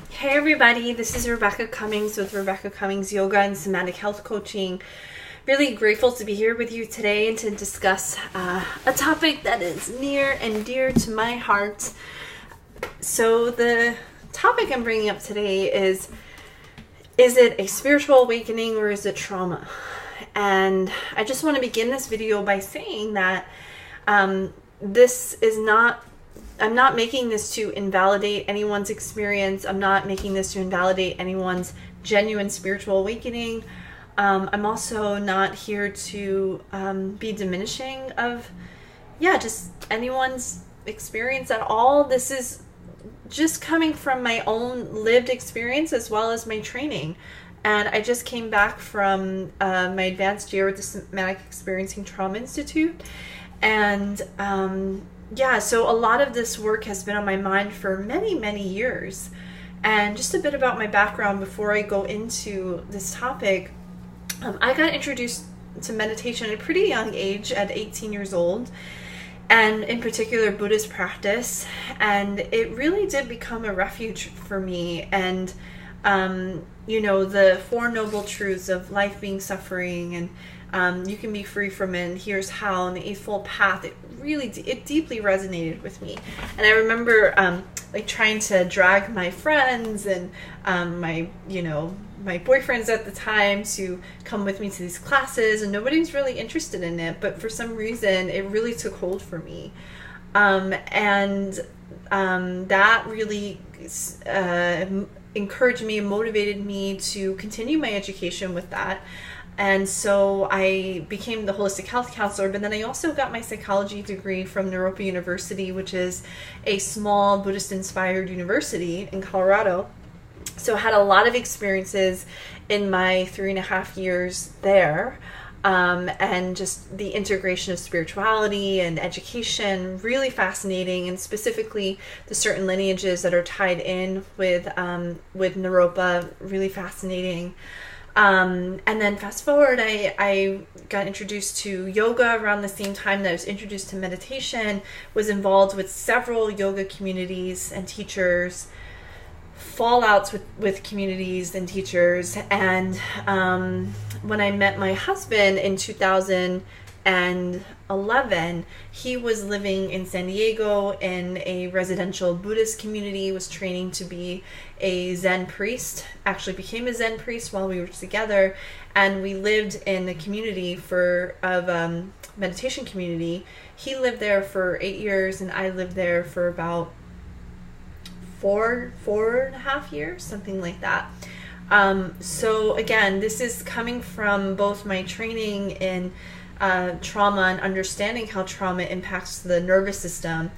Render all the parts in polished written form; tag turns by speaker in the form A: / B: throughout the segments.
A: Hey everybody, this is Rebecca Cummings with Rebecca Cummings Yoga and Somatic Health Coaching. Really grateful to be here with you today and to discuss a topic that is near and dear to my heart. So the topic I'm bringing up today is it a spiritual awakening or is it trauma? And I just want to begin this video by saying that I'm not making this to invalidate anyone's experience. I'm not making this to invalidate anyone's genuine spiritual awakening. I'm also not here to be diminishing of, just anyone's experience at all. This is just coming from my own lived experience as well as my training. And I just came back from my advanced year with the Somatic Experiencing Trauma Institute. And so a lot of this work has been on my mind for many, many years. And just a bit about my background before I go into this topic. I got introduced to meditation at a pretty young age, at 18 years old, and in particular Buddhist practice. And it really did become a refuge for me. And, the Four Noble Truths of life being suffering and you can be free from it, and here's how, and the Eightfold Path, it deeply resonated with me. And I remember trying to drag my friends and my boyfriends at the time to come with me to these classes, and nobody was really interested in it, but for some reason it really took hold for me. That really encouraged me and motivated me to continue my education with that. And so I became the holistic health counselor, but then I also got my psychology degree from Naropa University, which is a small Buddhist-inspired university in Colorado. So I had a lot of experiences in my 3.5 years there, and just the integration of spirituality and education, really fascinating, and specifically the certain lineages that are tied in with Naropa, really fascinating. And then fast forward, I got introduced to yoga around the same time that I was introduced to meditation, was involved with several yoga communities and teachers, fallouts with communities and teachers. And when I met my husband in 2011, he was living in San Diego in a residential Buddhist community, was training to be a Zen priest, actually became a Zen priest while we were together. And we lived in a community meditation community. He lived there for 8 years and I lived there for about 4.5 years, something like that. So again, this is coming from both my training in trauma and understanding how trauma impacts the nervous system,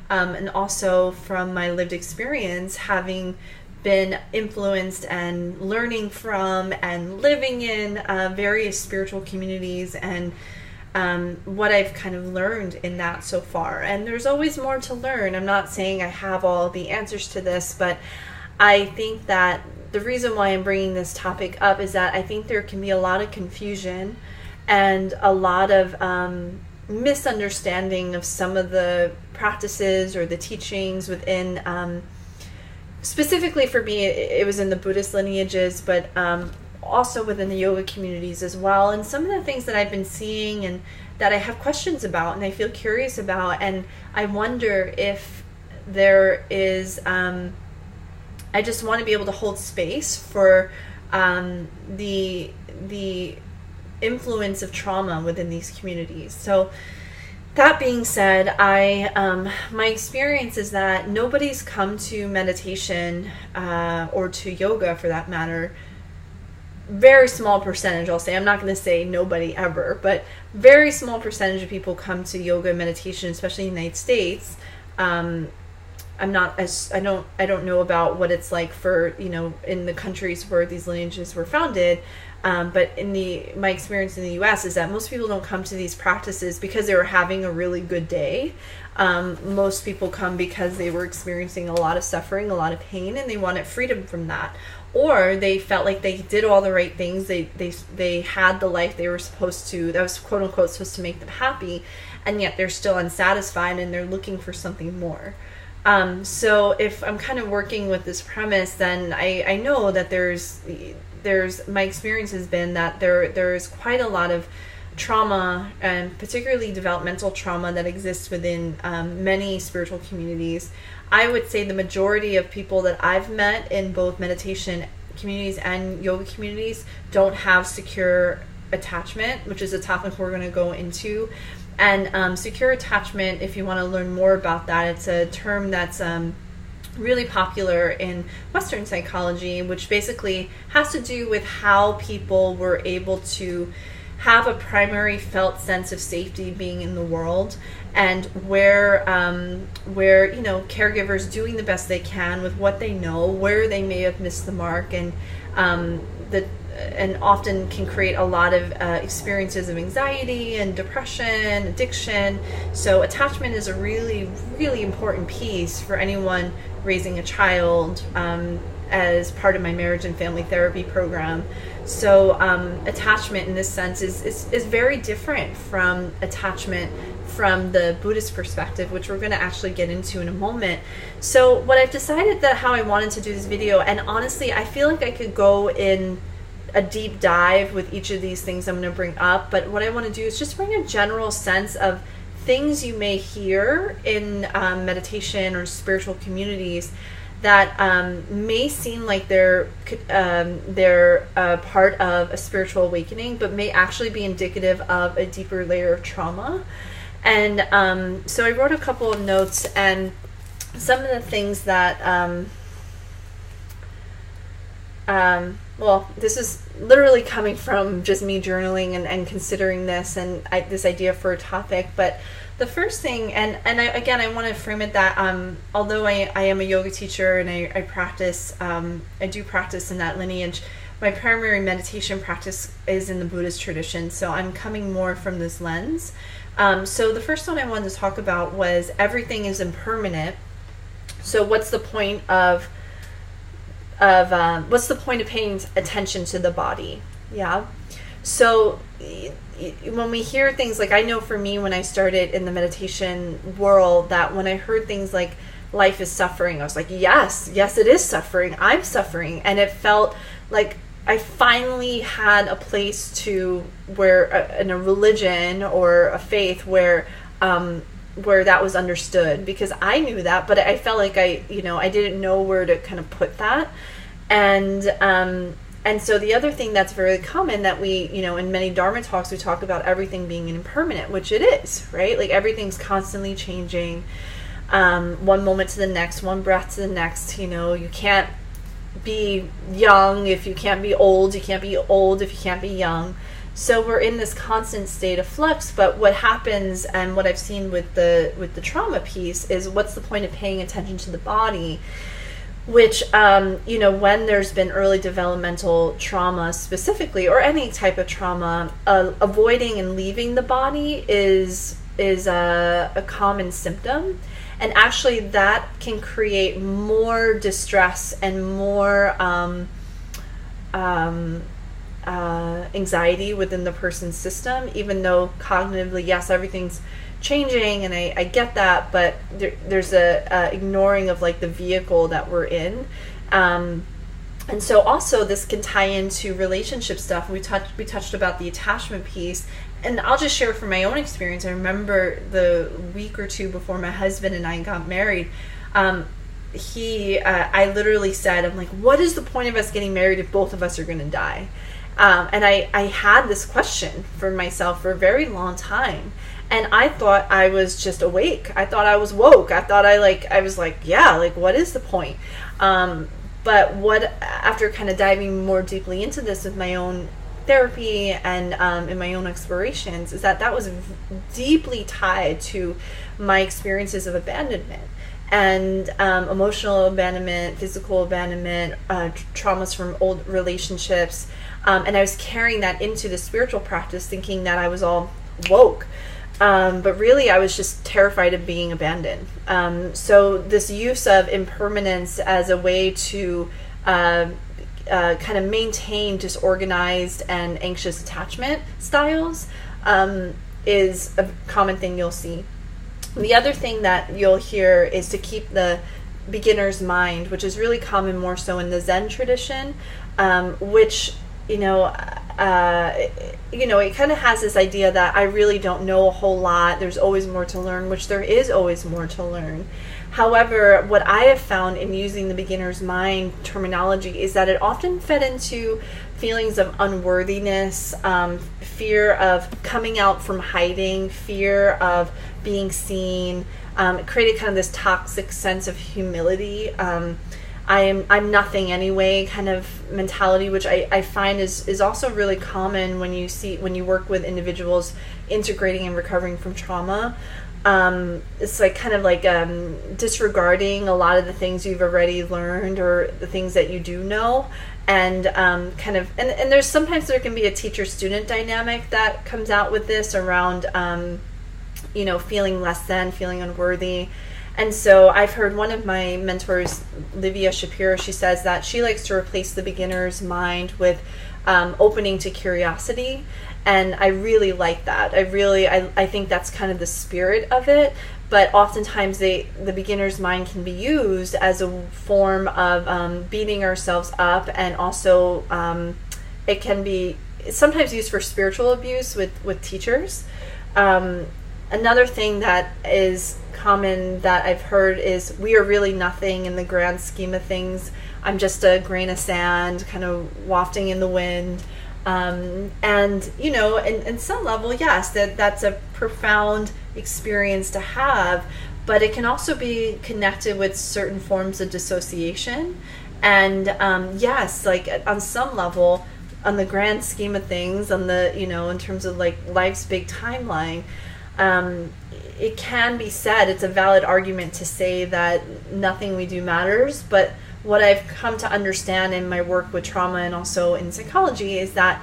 A: and also from my lived experience, having been influenced and learning from and living in various spiritual communities, and what I've kind of learned in that so far. And there's always more to learn. I'm not saying I have all the answers to this, but I think that the reason why I'm bringing this topic up is that I think there can be a lot of confusion and a lot of misunderstanding of some of the practices or the teachings within, specifically for me, it was in the Buddhist lineages, but also within the yoga communities as well. And some of the things that I've been seeing and that I have questions about and I feel curious about, and I wonder if there is, I just want to be able to hold space for the influence of trauma within these communities. So that being said, my experience is that nobody's come to meditation or to yoga for that matter. Very small percentage, I'll say. I'm not going to say nobody ever, but very small percentage of people come to yoga and meditation, especially in the United States. I don't know about what it's like for, in the countries where these lineages were founded. But my experience in the U.S. is that most people don't come to these practices because they were having a really good day. Most people come because they were experiencing a lot of suffering, a lot of pain, and they wanted freedom from that. Or they felt like they did all the right things. They had the life they were supposed to, that was quote unquote supposed to make them happy, and yet they're still unsatisfied and they're looking for something more. So if I'm kind of working with this premise, then I know that there's my experience has been that there's quite a lot of trauma, and particularly developmental trauma, that exists within many spiritual communities. I would say the majority of people that I've met in both meditation communities and yoga communities don't have secure attachment, which is a topic we're going to go into. And secure attachment, if you want to learn more about that, it's a term that's really popular in Western psychology, which basically has to do with how people were able to have a primary felt sense of safety being in the world, and where caregivers doing the best they can with what they know, where they may have missed the mark, and often can create a lot of experiences of anxiety and depression, addiction. So attachment is a really, really important piece for anyone raising a child, as part of my marriage and family therapy program. So attachment in this sense is very different from attachment from the Buddhist perspective, which we're going to actually get into in a moment. So what I've decided that how I wanted to do this video, and honestly I feel like I could go in a deep dive with each of these things I'm going to bring up, but what I want to do is just bring a general sense of things you may hear in meditation or spiritual communities that may seem like they're part of a spiritual awakening, but may actually be indicative of a deeper layer of trauma. And so I wrote a couple of notes, and some of the things that well, this is literally coming from just me journaling and considering this and this idea for a topic. But the first thing, and I want to frame it that although I am a yoga teacher and I practice, I do practice in that lineage, my primary meditation practice is in the Buddhist tradition. So I'm coming more from this lens. So the first one I wanted to talk about was everything is impermanent. So what's the point of paying attention to the body? Yeah. So when we hear things like, I know for me when I started in the meditation world, that when I heard things like life is suffering, I was like, yes, it is suffering. I'm suffering. And it felt like I finally had a place to where in a religion or a faith where that was understood, because I knew that, but I felt like I didn't know where to kind of put that. And so the other thing that's very common that we, in many Dharma talks, we talk about everything being impermanent, which it is, right? Like everything's constantly changing, one moment to the next, one breath to the next. You can't be young if you can't be old. You can't be old if you can't be young. So we're in this constant state of flux. But what happens, and what I've seen with the trauma piece, is what's the point of paying attention to the body? Which, when there's been early developmental trauma specifically, or any type of trauma, avoiding and leaving the body is a common symptom. And actually that can create more distress and more anxiety within the person's system, even though cognitively, yes, everything's changing, and I get that, but there's a ignoring of like the vehicle that we're in, and so also this can tie into relationship stuff. We touched about the attachment piece, and I'll just share from my own experience. I remember the week or two before my husband and I got married, I literally said, I'm like, what is the point of us getting married if both of us are going to die? And I had this question for myself for a very long time. And I thought I was just awake. I thought I was woke. I thought I was like, yeah, like what is the point? But after kind of diving more deeply into this with my own therapy and in my own explorations, is that was deeply tied to my experiences of abandonment and emotional abandonment, physical abandonment, traumas from old relationships. And I was carrying that into the spiritual practice, thinking that I was all woke. But really, I was just terrified of being abandoned. So this use of impermanence as a way to kind of maintain disorganized and anxious attachment styles is a common thing you'll see. The other thing that you'll hear is to keep the beginner's mind, which is really common more so in the Zen tradition, which, it kind of has this idea that I really don't know a whole lot. There's always more to learn, which there is always more to learn. However, what I have found in using the beginner's mind terminology is that it often fed into feelings of unworthiness, fear of coming out from hiding, fear of being seen. It created kind of this toxic sense of humility. I'm nothing anyway kind of mentality, which I find is also really common when you work with individuals integrating and recovering from trauma. It's like kind of like disregarding a lot of the things you've already learned or the things that you do know, and and there's sometimes there can be a teacher-student dynamic that comes out with this around feeling less than, feeling unworthy. And so I've heard one of my mentors, Livia Shapiro, she says that she likes to replace the beginner's mind with opening to curiosity. And I really like that. I think that's kind of the spirit of it. But oftentimes the beginner's mind can be used as a form of beating ourselves up, and also it can be sometimes used for spiritual abuse with teachers. Another thing that is common that I've heard is we are really nothing in the grand scheme of things. I'm just a grain of sand kind of wafting in the wind. And in some level, yes, that's a profound experience to have, but it can also be connected with certain forms of dissociation. And yes, like on some level, on the grand scheme of things, on the, in terms of like life's big timeline, it can be said, it's a valid argument to say that nothing we do matters. But what I've come to understand in my work with trauma and also in psychology is that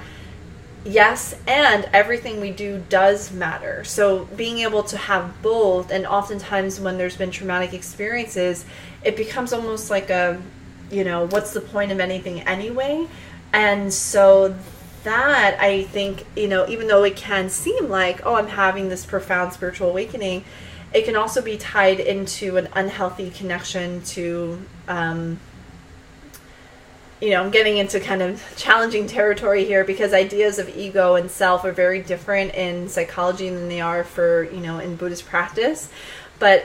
A: yes, and everything we do does matter. So being able to have both, and oftentimes when there's been traumatic experiences, it becomes almost like a, what's the point of anything anyway? And so that, I think, even though it can seem like, oh, I'm having this profound spiritual awakening, it can also be tied into an unhealthy connection to, I'm getting into kind of challenging territory here, because ideas of ego and self are very different in psychology than they are for, in Buddhist practice. But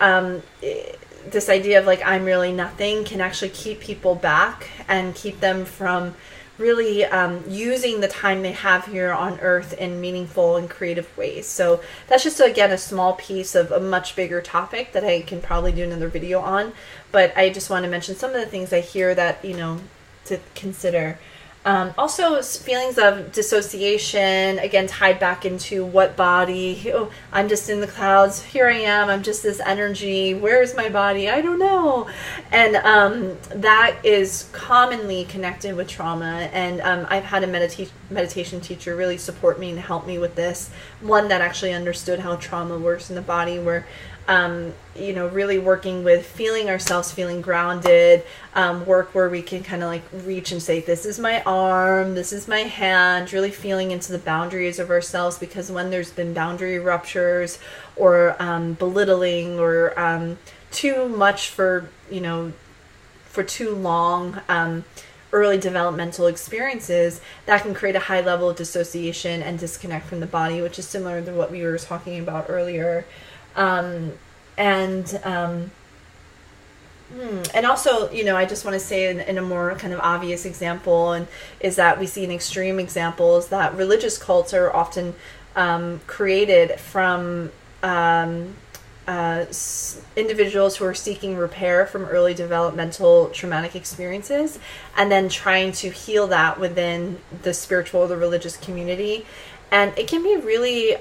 A: this idea of like, I'm really nothing can actually keep people back and keep them from really using the time they have here on earth in meaningful and creative ways. So that's just, again, a small piece of a much bigger topic that I can probably do another video on. But I just want to mention some of the things I hear that, to consider. Also, feelings of dissociation, again, tied back into what body. Oh, I'm just in the clouds. Here I am. I'm just this energy. Where is my body? I don't know. And that is commonly connected with trauma. And I've had a meditation teacher really support me and help me with this. One that actually understood how trauma works in the body, where really working with feeling ourselves, feeling grounded, work where we can kind of like reach and say, this is my arm, this is my hand, really feeling into the boundaries of ourselves, because when there's been boundary ruptures or belittling or too much for too long, early developmental experiences, that can create a high level of dissociation and disconnect from the body, which is similar to what we were talking about earlier. And also, I just want to say in a more kind of obvious example, and is that we see in extreme examples that religious cults are often created from individuals who are seeking repair from early developmental traumatic experiences, and then trying to heal that within the spiritual or the religious community. And it can be really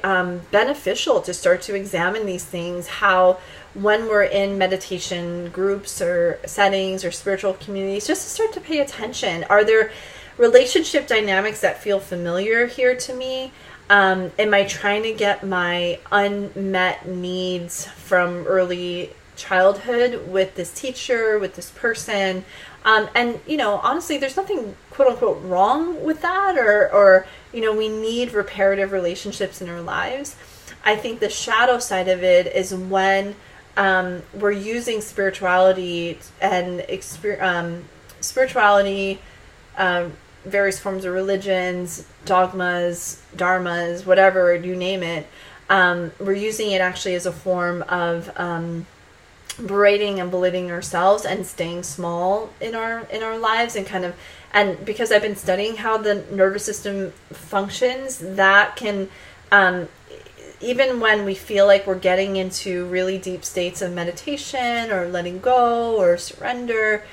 A: beneficial to start to examine these things, how when we're in meditation groups or settings or spiritual communities, just to start to pay attention. Are there relationship dynamics that feel familiar here to me? Am I trying to get my unmet needs from early childhood with this teacher, with this person? And honestly, there's nothing quote unquote wrong with that, or we need reparative relationships in our lives. I think the shadow side of it is when we're using spirituality and spirituality, various forms of religions, dogmas, dharmas, whatever, you name it. We're using it actually as a form of berating and belittling ourselves and staying small in our lives, and because I've been studying how the nervous system functions, that can even when we feel like we're getting into really deep states of meditation or letting go or surrender,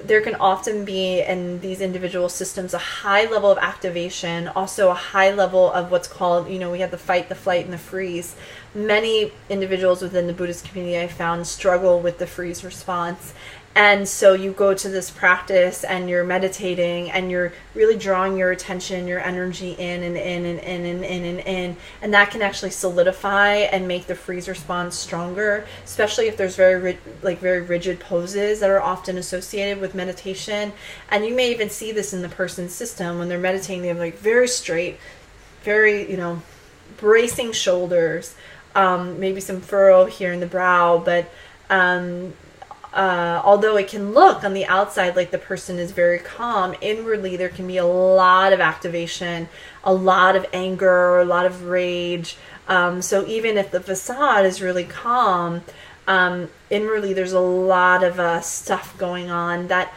A: there can often be in these individual systems a high level of activation, also a high level of what's called, we have the fight, the flight, and the freeze. Many individuals within the Buddhist community I found struggle with the freeze response. And so you go to this practice and you're meditating and you're really drawing your attention, your energy in and in and in and in and in. And that can actually solidify and make the freeze response stronger, especially if there's very rigid poses that are often associated with meditation. And you may even see this in the person's system when they're meditating. They have like very straight, very, bracing shoulders, maybe some furrow here in the brow, but although it can look on the outside like the person is very calm, inwardly there can be a lot of activation, a lot of anger, a lot of rage. So even if the facade is really calm, inwardly there's a lot of stuff going on that,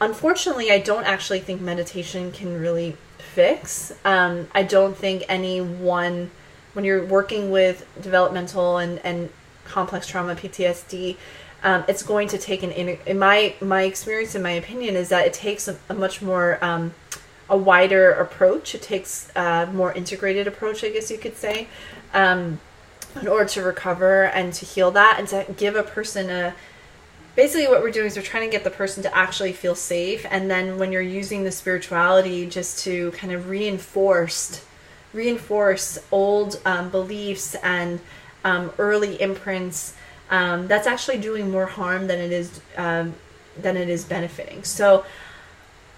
A: unfortunately I don't actually think meditation can really fix. I don't think when you're working with developmental and complex trauma, PTSD, it's going to take in my experience, in my opinion, is that it takes a much more a wider approach. It takes a more integrated approach, I guess you could say, in order to recover and to heal that and to give a person basically what we're doing is we're trying to get the person to actually feel safe. And then when you're using the spirituality just to kind of reinforce old beliefs and early imprints, that's actually doing more harm than it is benefiting. So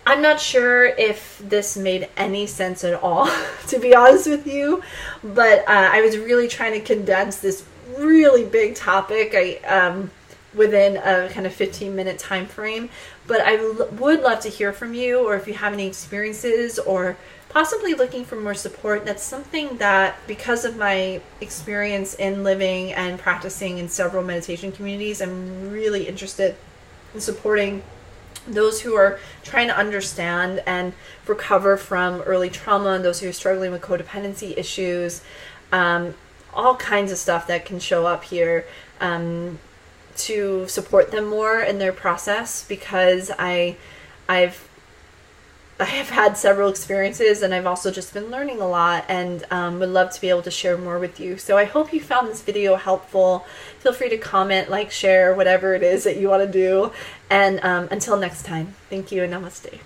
A: I'm not sure if this made any sense at all, to be honest with you, but I was really trying to condense this really big topic within a kind of 15-minute time frame. But I would love to hear from you, or if you have any experiences or possibly looking for more support. That's something that, because of my experience in living and practicing in several meditation communities, I'm really interested in supporting those who are trying to understand and recover from early trauma, and those who are struggling with codependency issues, all kinds of stuff that can show up here, to support them more in their process, because I have had several experiences, and I've also just been learning a lot, and would love to be able to share more with you. So I hope you found this video helpful. Feel free to comment, like, share, whatever it is that you want to do. And until next time, thank you and namaste.